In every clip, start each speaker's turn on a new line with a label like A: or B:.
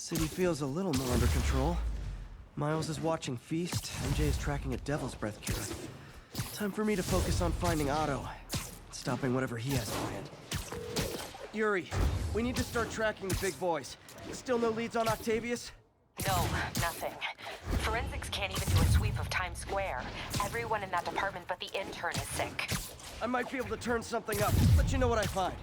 A: City feels a little more under control. Miles is watching Feast, MJ is tracking a Devil's Breath cure. Time for me to focus on finding Otto, stopping whatever he has planned. Yuri, we need to start tracking the big boys. Still no leads on Octavius?
B: No, nothing. Forensics can't even do a sweep of Times Square. Everyone in that department but the intern is sick.
A: I might be able to turn something up. Let you know what I find.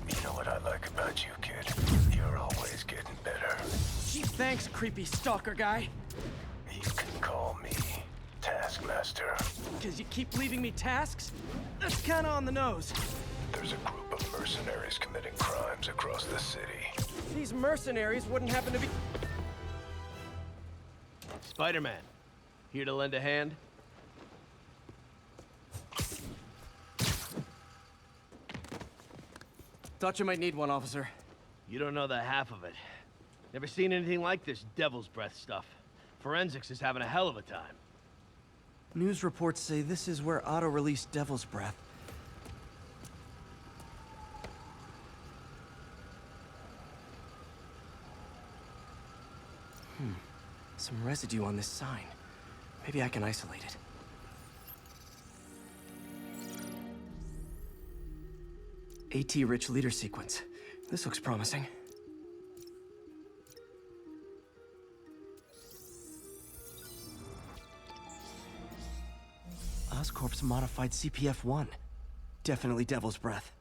C: You know what I like about you, kid? You're always getting better.
A: Gee, thanks, creepy stalker guy.
C: You can call me Taskmaster.
A: Because you keep leaving me tasks? That's kinda on the nose.
C: There's a group of mercenaries committing crimes across the city.
A: These mercenaries wouldn't happen to be...
D: Spider-Man, here to lend a hand?
A: Thought you might need one, officer.
D: You don't know the half of it. Never seen anything like this Devil's Breath stuff. Forensics is having a hell of a time.
A: News reports say this is where Otto released Devil's Breath. Some residue on this sign. Maybe I can isolate it. AT-rich leader sequence. This looks promising. Oscorp's modified CPF-1. Definitely Devil's Breath.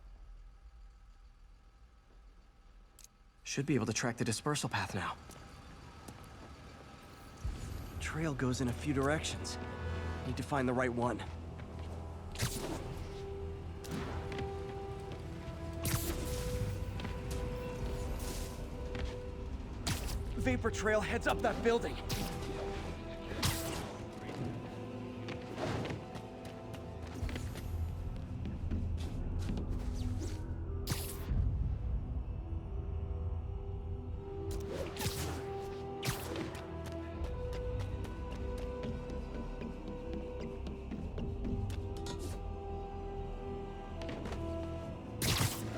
A: Should be able to track the dispersal path now. Trail goes in a few directions. Need to find the right one. Vapor trail heads up that building.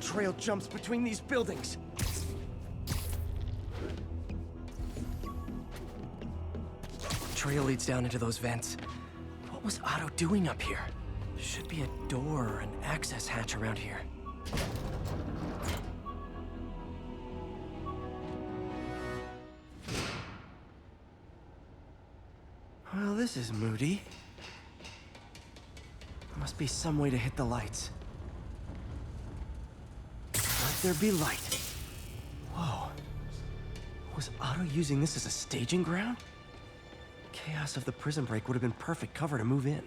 A: Trail jumps between these buildings. Trail leads down into those vents. What was Otto doing up here? Should be a door or an access hatch around here. Well, this is moody. Must be some way to hit the lights. Let there be light. Whoa. Was Otto using this as a staging ground? Chaos of the prison break would have been perfect cover to move in.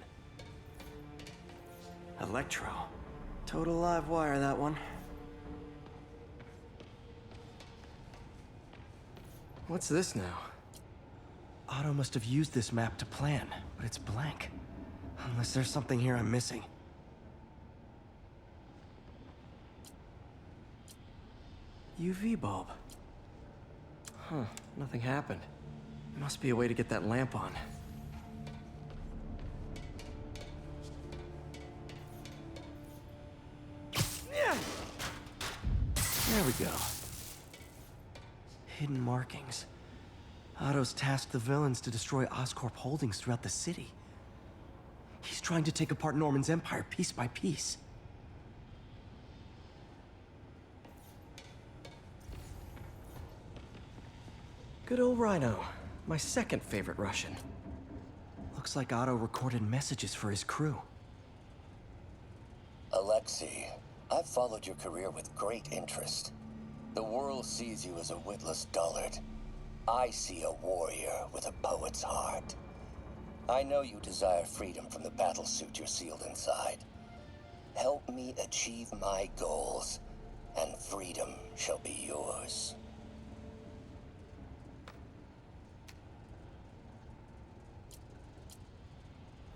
A: Electro. Total live wire, that one. What's this now? Otto must have used this map to plan, but it's blank. Unless there's something here I'm missing. UV bulb. Huh, nothing happened. Must be a way to get that lamp on. There we go. Hidden markings. Otto's tasked the villains to destroy Oscorp holdings throughout the city. He's trying to take apart Norman's empire piece by piece. Good old Rhino. My second favorite Russian. Looks like Otto recorded messages for his crew.
E: Alexei, I've followed your career with great interest. The world sees you as a witless dullard. I see a warrior with a poet's heart. I know you desire freedom from the battlesuit you're sealed inside. Help me achieve my goals, and freedom shall be yours.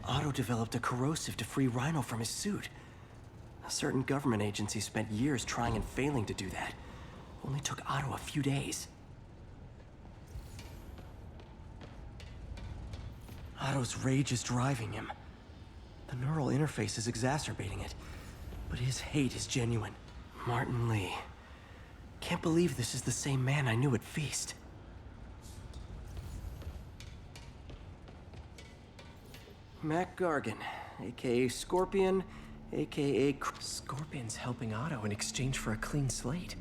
A: Otto developed a corrosive to free Rhino from his suit. A certain government agency spent years trying and failing to do that. Only took Otto a few days. Otto's rage is driving him. The neural interface is exacerbating it, but his hate is genuine. Martin Lee. Can't believe this is the same man I knew at Feast. Mac Gargan, aka Scorpion, aka... Scorpion's helping Otto in exchange for a clean slate.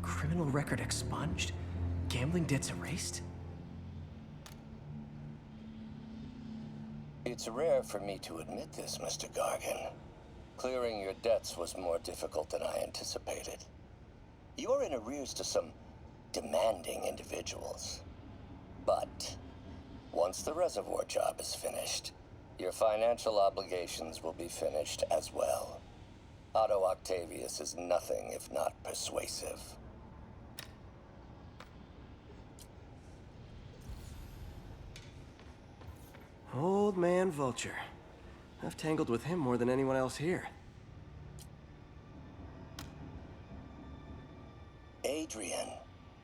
A: Criminal record expunged. Gambling debts erased.
E: It's rare for me to admit this, Mr. Gargan. Clearing your debts was more difficult than I anticipated. You're in arrears to some demanding individuals. But once the reservoir job is finished, your financial obligations will be finished as well. Otto Octavius is nothing if not persuasive.
A: Old man Vulture. I've tangled with him more than anyone else here.
E: Adrian,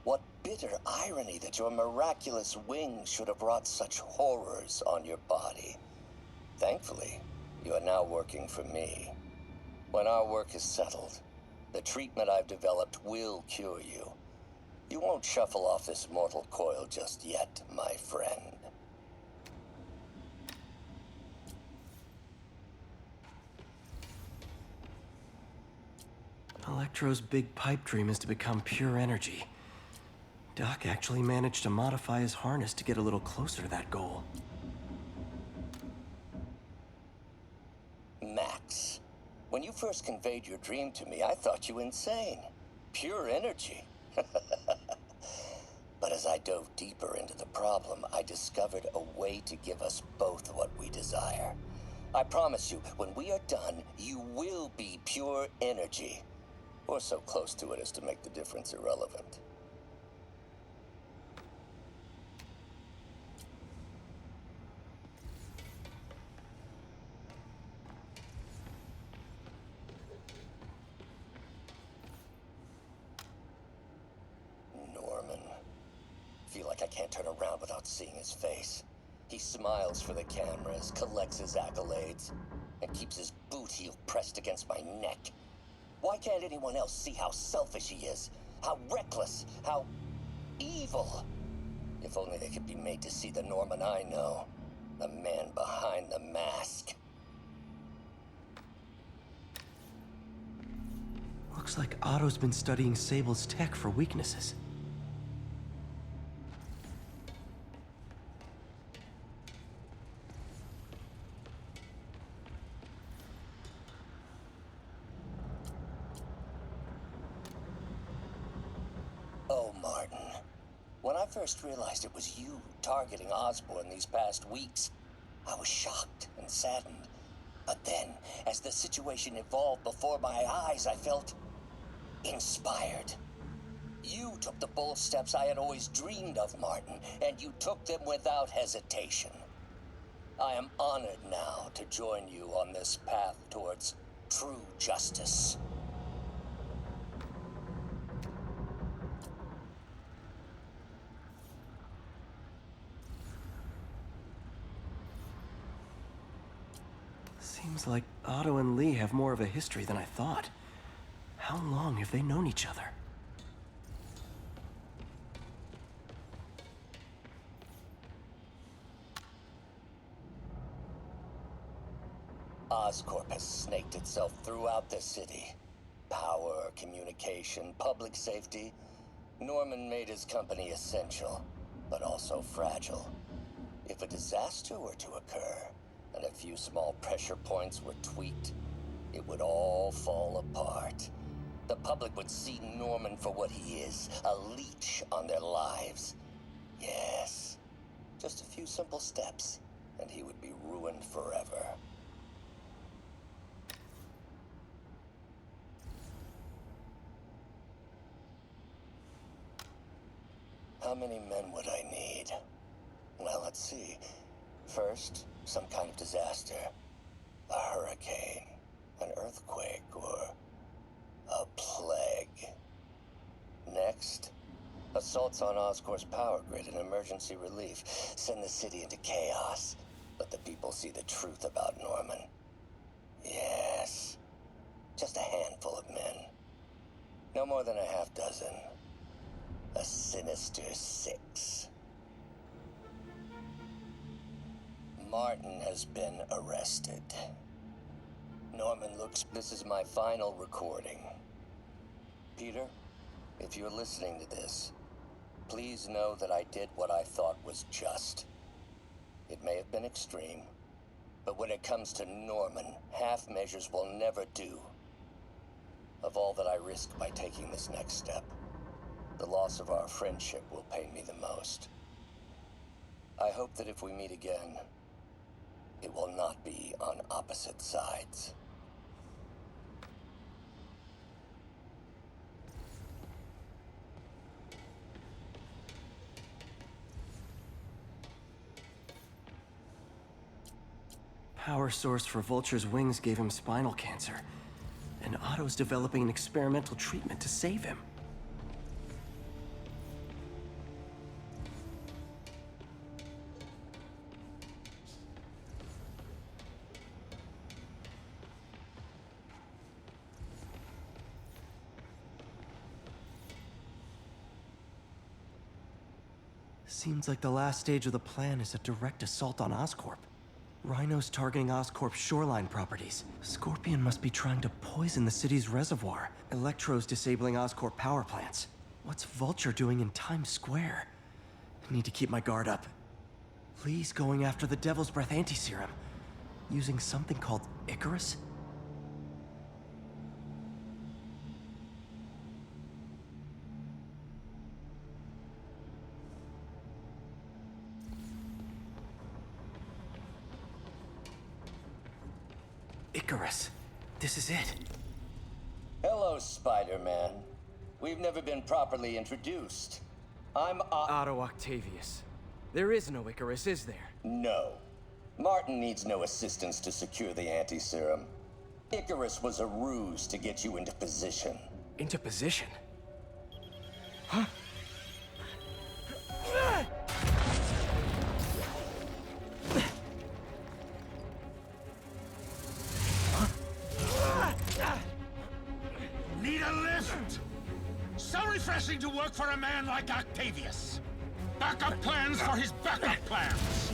E: what bitter irony that your miraculous wings should have wrought such horrors on your body. Thankfully, you are now working for me. When our work is settled, the treatment I've developed will cure you. You won't shuffle off this mortal coil just yet, my friend.
A: Electro's big pipe dream is to become pure energy. Doc actually managed to modify his harness to get a little closer to that goal.
E: Max, when you first conveyed your dream to me, I thought you insane. Pure energy. But as I dove deeper into the problem, I discovered a way to give us both what we desire. I promise you, when we are done, you will be pure energy. Or so close to it as to make the difference irrelevant. Norman. Feel like I can't turn around without seeing his face. He smiles for the cameras, collects his accolades, and keeps his boot heel pressed against my neck. Why can't anyone else see how selfish he is? How reckless? How evil? If only they could be made to see the Norman I know. The man behind the mask.
A: Looks like Otto's been studying Sable's tech for weaknesses.
E: Oh, Martin. When I first realized it was you targeting Osborn these past weeks, I was shocked and saddened. But then, as the situation evolved before my eyes, I felt inspired. You took the bold steps I had always dreamed of, Martin, and you took them without hesitation. I am honored now to join you on this path towards true justice.
A: Seems like Otto and Lee have more of a history than I thought. How long have they known each other?
E: Oscorp has snaked itself throughout the city. Power, communication, public safety. Norman made his company essential, but also fragile. If a disaster were to occur, and a few small pressure points were tweaked, it would all fall apart. The public would see Norman for what he is, a leech on their lives. Yes, just a few simple steps, and he would be ruined forever. How many men would I need? Well, let's see. First, some kind of disaster. A hurricane, an earthquake, or a plague. Next, assaults on Oscorp's power grid and emergency relief. Send the city into chaos. Let the people see the truth about Norman. Yes. Just a handful of men. No more than a half dozen. A sinister 6. Martin has been arrested. Norman looks... This is my final recording. Peter, if you're listening to this, please know that I did what I thought was just. It may have been extreme, but when it comes to Norman, half measures will never do. Of all that I risk by taking this next step, the loss of our friendship will pain me the most. I hope that if we meet again, it will not be on opposite sides.
A: Power source for Vulture's wings gave him spinal cancer, and Otto's developing an experimental treatment to save him. Seems like the last stage of the plan is a direct assault on Oscorp. Rhino's targeting Oscorp's shoreline properties. Scorpion must be trying to poison the city's reservoir. Electro's disabling Oscorp power plants. What's Vulture doing in Times Square? I need to keep my guard up. Lee's going after the Devil's Breath anti-serum, using something called Icarus? Icarus. This is it.
E: Hello, Spider-Man. We've never been properly introduced. I'm
A: Otto Octavius. There is no Icarus, is there?
E: No. Martin needs no assistance to secure the anti-serum. Icarus was a ruse to get you into position.
A: Into position? Huh?
F: Need a lift? So refreshing to work for a man like Octavius. Backup plans for his backup plans.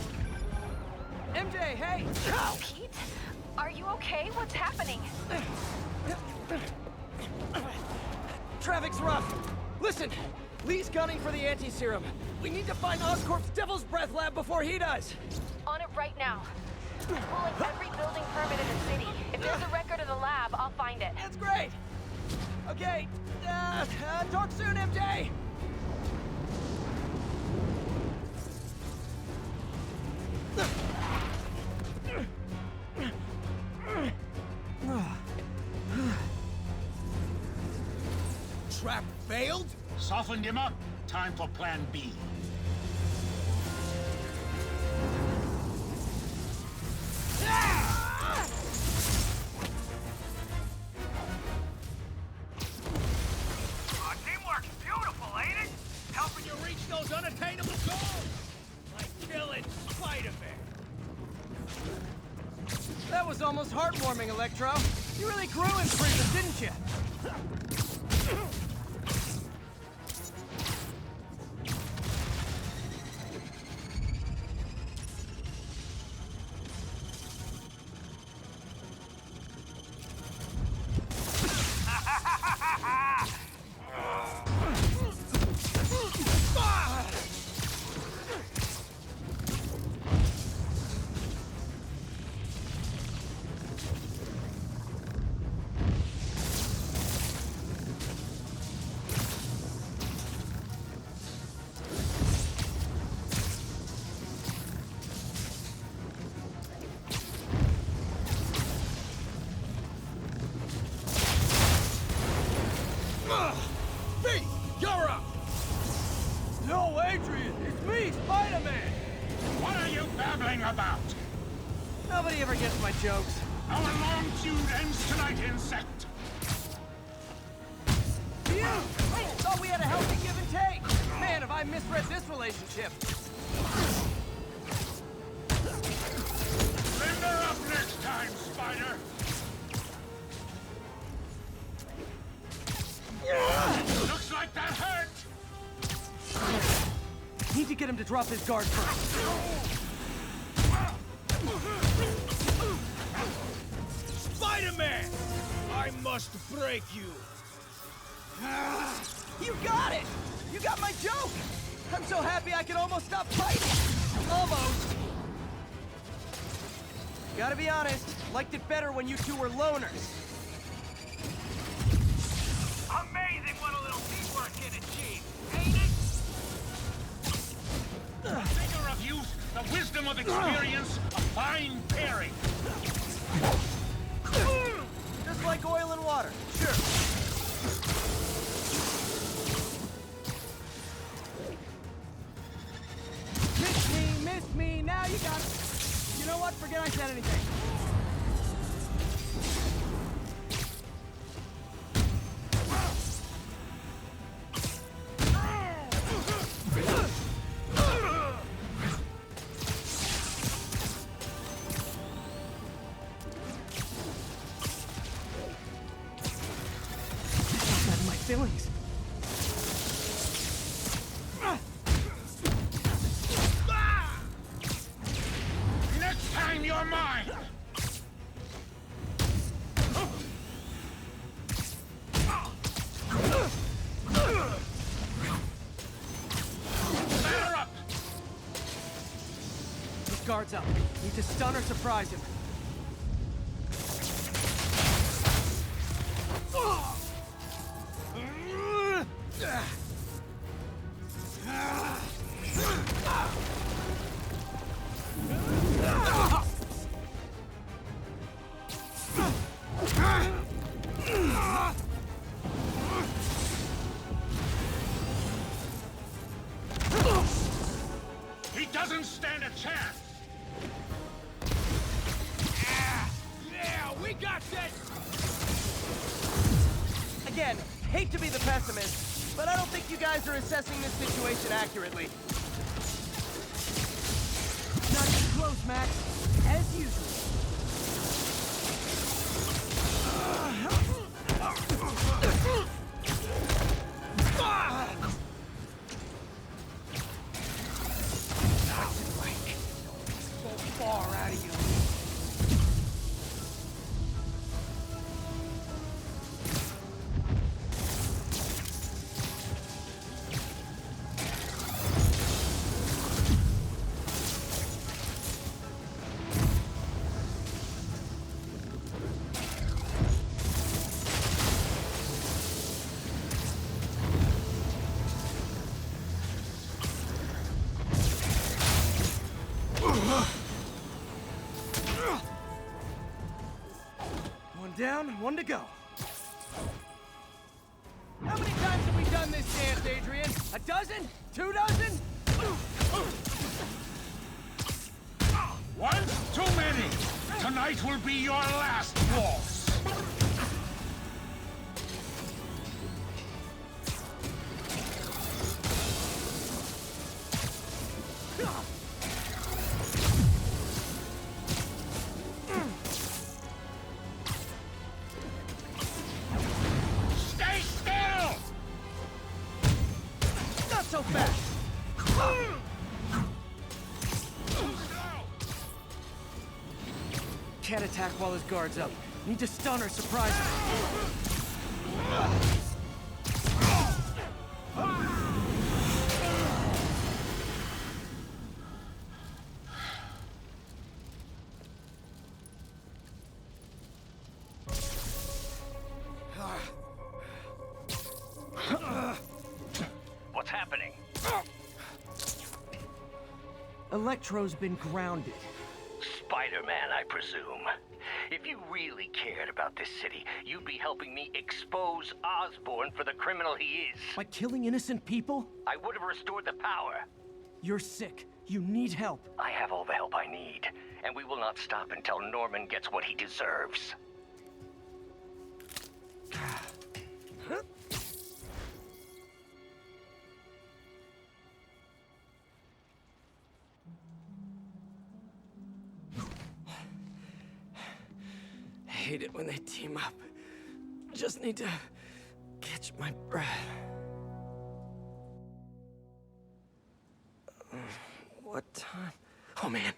A: MJ, hey!
B: Pete? Are you okay? What's happening?
A: Traffic's rough. Listen, Lee's gunning for the anti-serum. We need to find Oscorp's Devil's Breath lab before he does.
B: On it right now. I'm pulling every building permit in the city. If there's a record of the lab, I'll find it.
A: That's great. Okay, talk soon, MJ.
F: Trap failed? Softened him up. Time for plan B.
G: Teamwork's beautiful, ain't it? Helping you reach those unattainable goals! Like killing Spider-Man.
A: That was almost heartwarming, Electro. You really grew in prison, didn't you?
F: B, you're up!
A: No, Adrian, it's me, Spider-Man.
F: What are you babbling about?
A: Nobody ever gets my jokes.
F: Our long feud ends tonight, insect!
A: You! I thought we had a healthy give and take. Man, have I misread this relationship. drop his guard first.
G: Spider-Man! I must break you.
A: You got it! You got my joke! I'm so happy I can almost stop fighting! Almost! Gotta be honest, liked it better when you two were loners.
G: Amazing what a little teamwork can achieve, ain't it?
F: The vigor of youth, the wisdom of experience, a fine pairing.
A: Just like oil and water, sure. Miss me, now you got it. You know what, forget I said anything. Outside my feelings.
F: Next time you're mine. Batter up.
A: His guard's up. Need to stun or surprise him.
F: He doesn't stand a chance.
G: Yeah, we got this!
A: Again, hate to be the pessimist, but I don't think you guys are assessing this situation accurately. Not even close, Max. As usual. What's it like? So far out of you. One down, one to go. How many times have we done this dance, Adrian? A dozen? 2 dozen?
F: One too many. Tonight will be your last waltz. Stay still!
A: Not so fast! Can't attack while his guard's up. Need to stun or surprise him.
G: What's happening?
A: Electro's been grounded.
G: Spider-Man, I presume. If you really cared about this city, you'd be helping me expose Osborn for the criminal he is.
A: By killing innocent people?
G: I would have restored the power.
A: You're sick. You need help.
G: I have all the help I need, and we will not stop until Norman gets what he deserves.
A: I hate it when they team up. Just need to catch my breath. What time? Oh man,